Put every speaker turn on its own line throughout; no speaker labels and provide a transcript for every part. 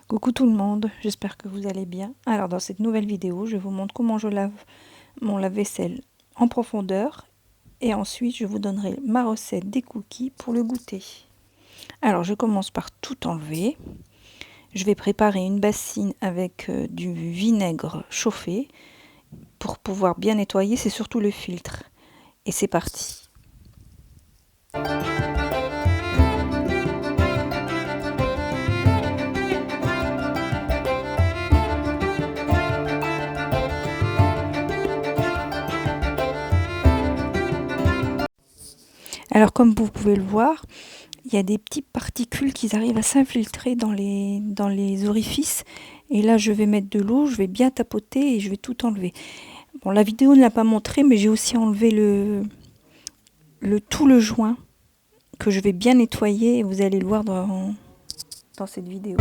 Coucou tout le monde, j'espère que vous allez bien. Alors dans cette nouvelle vidéo, je vous montre comment je lave mon lave-vaisselle en profondeur et ensuite je vous donnerai ma recette des cookies pour le goûter. Alors je commence par tout enlever. Je vais préparer une bassine avec du vinaigre chauffé pour pouvoir bien nettoyer, c'est surtout le filtre. Et c'est parti. Alors comme vous pouvez le voir, il y a des petites particules qui arrivent à s'infiltrer dans les orifices. Et là, je vais mettre de l'eau, je vais bien tapoter et je vais tout enlever. Bon, la vidéo ne l'a pas montré, mais j'ai aussi enlevé tout le joint que je vais bien nettoyer et vous allez le voir dans cette vidéo.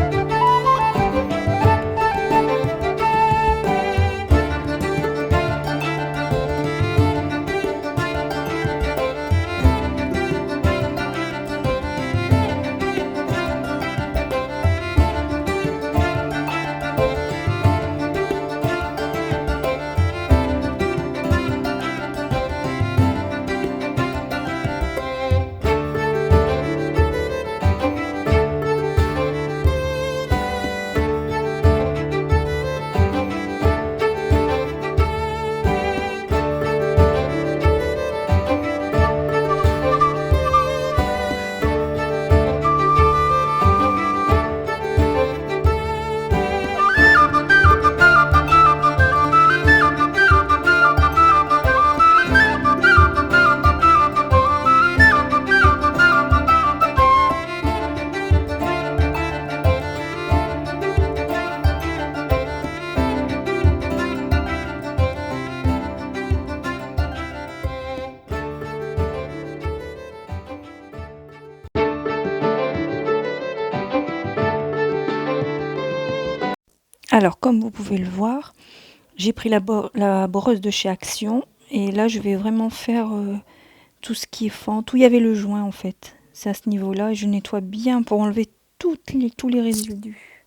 Alors, comme vous pouvez le voir, j'ai pris la brosse de chez Action et là, je vais vraiment faire tout ce qui est fente. Où il y avait le joint, en fait. C'est à ce niveau-là et je nettoie bien pour enlever tous les résidus.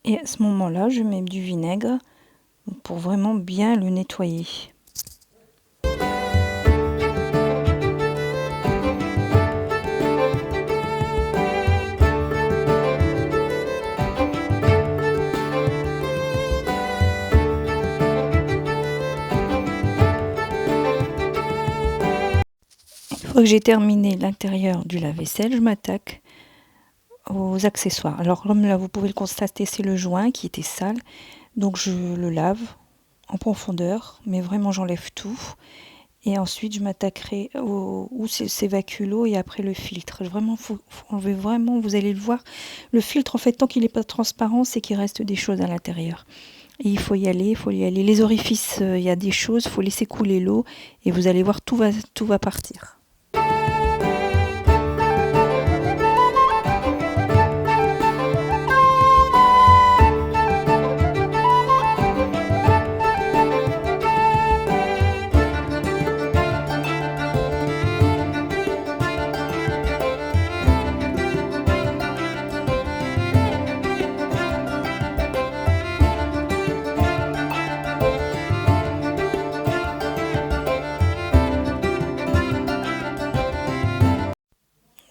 Et à ce moment-là, je mets du vinaigre pour vraiment bien le nettoyer. Une fois que j'ai terminé l'intérieur du lave-vaisselle, je m'attaque aux accessoires. Alors comme là vous pouvez le constater, c'est le joint qui était sale, donc je le lave en profondeur, mais vraiment j'enlève tout Et ensuite, je m'attaquerai où s'évacue l'eau et après le filtre. Vraiment, faut enlever vraiment, vous allez le voir. Le filtre, en fait, tant qu'il n'est pas transparent, c'est qu'il reste des choses à l'intérieur. Et il faut y aller, il faut y aller. Les orifices, il y a des choses, il faut laisser couler l'eau et vous allez voir, tout va partir.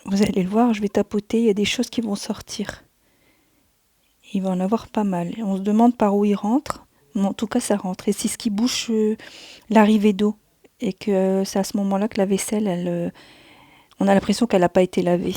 Vous allez le voir, je vais tapoter, il y a des choses qui vont sortir. Il va en avoir pas mal. On se demande par où il rentre, mais en tout cas ça rentre. Et c'est ce qui bouche l'arrivée d'eau. Et que c'est à ce moment-là que la vaisselle, on a l'impression qu'elle n'a pas été lavée.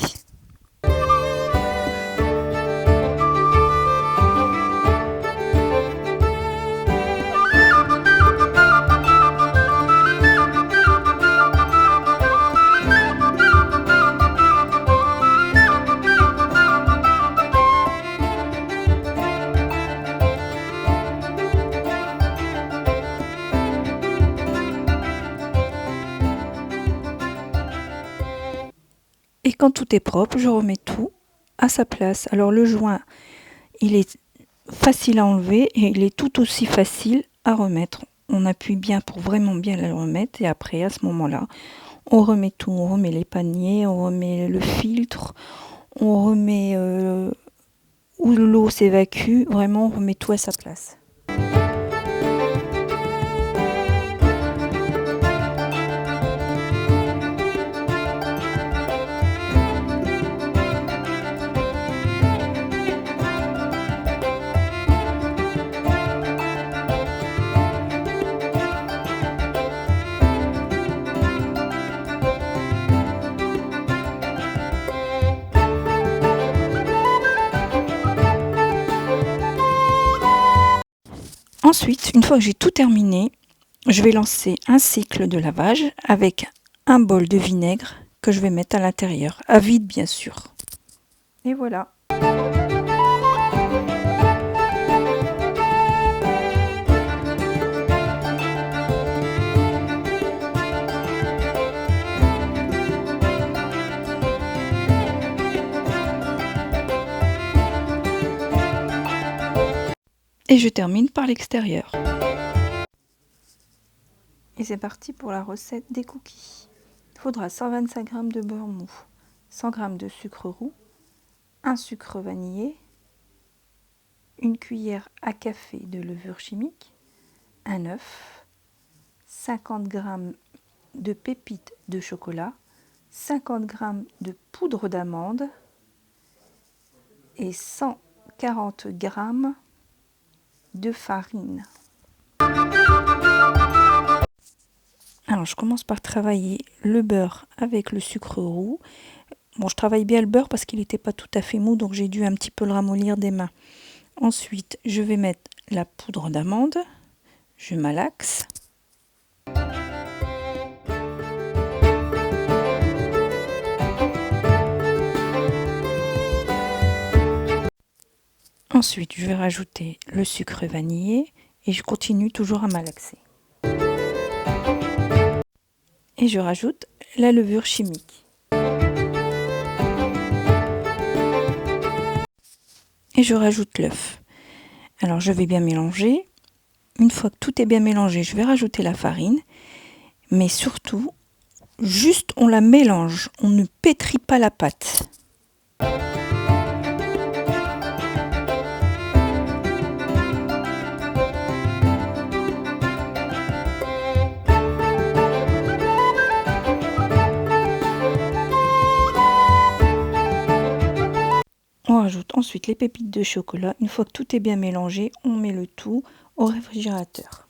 Et quand tout est propre, je remets tout à sa place. Alors le joint, il est facile à enlever et il est tout aussi facile à remettre. On appuie bien pour vraiment bien le remettre et après, à ce moment-là, on remet tout. On remet les paniers, on remet le filtre, on remet où l'eau s'évacue. Vraiment, on remet tout à sa place. Ensuite, une fois que j'ai tout terminé, je vais lancer un cycle de lavage avec un bol de vinaigre que je vais mettre à l'intérieur, à vide bien sûr. Et voilà. Et je termine par l'extérieur. Et c'est parti pour la recette des cookies. Il faudra 125 g de beurre mou, 100 g de sucre roux, un sucre vanillé, une cuillère à café de levure chimique, un œuf, 50 g de pépites de chocolat, 50 g de poudre d'amande et 140 g de farine. Alors je commence par travailler le beurre avec le sucre roux. Bon, je travaille bien le beurre parce qu'il n'était pas tout à fait mou, donc j'ai dû un petit peu le ramollir des mains. Ensuite, je vais mettre la poudre d'amande, je malaxe. Ensuite, je vais rajouter le sucre vanillé et je continue toujours à malaxer. Et je rajoute la levure chimique. Et je rajoute l'œuf. Alors je vais bien mélanger. Une fois que tout est bien mélangé, je vais rajouter la farine. Mais surtout, juste on la mélange, on ne pétrit pas la pâte. On rajoute ensuite les pépites de chocolat. Une fois que tout est bien mélangé, on met le tout au réfrigérateur.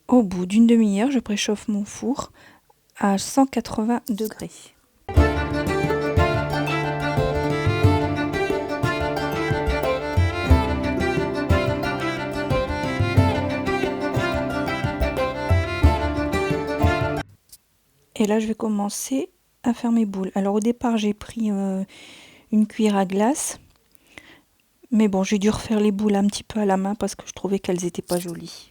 Au bout d'une demi-heure, je préchauffe mon four à 180 degrés. Et là, je vais commencer à faire mes boules. Alors au départ, j'ai pris une cuillère à glace. Mais bon, j'ai dû refaire les boules un petit peu à la main parce que je trouvais qu'elles n'étaient pas jolies.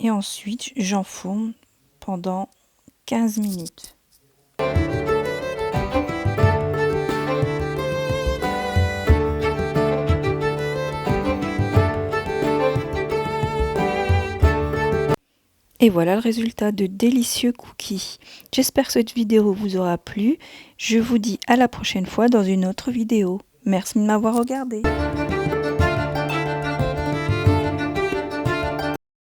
Et ensuite, j'enfourne pendant 15 minutes. Et voilà le résultat de délicieux cookies. J'espère que cette vidéo vous aura plu. Je vous dis à la prochaine fois dans une autre vidéo. Merci de m'avoir regardé.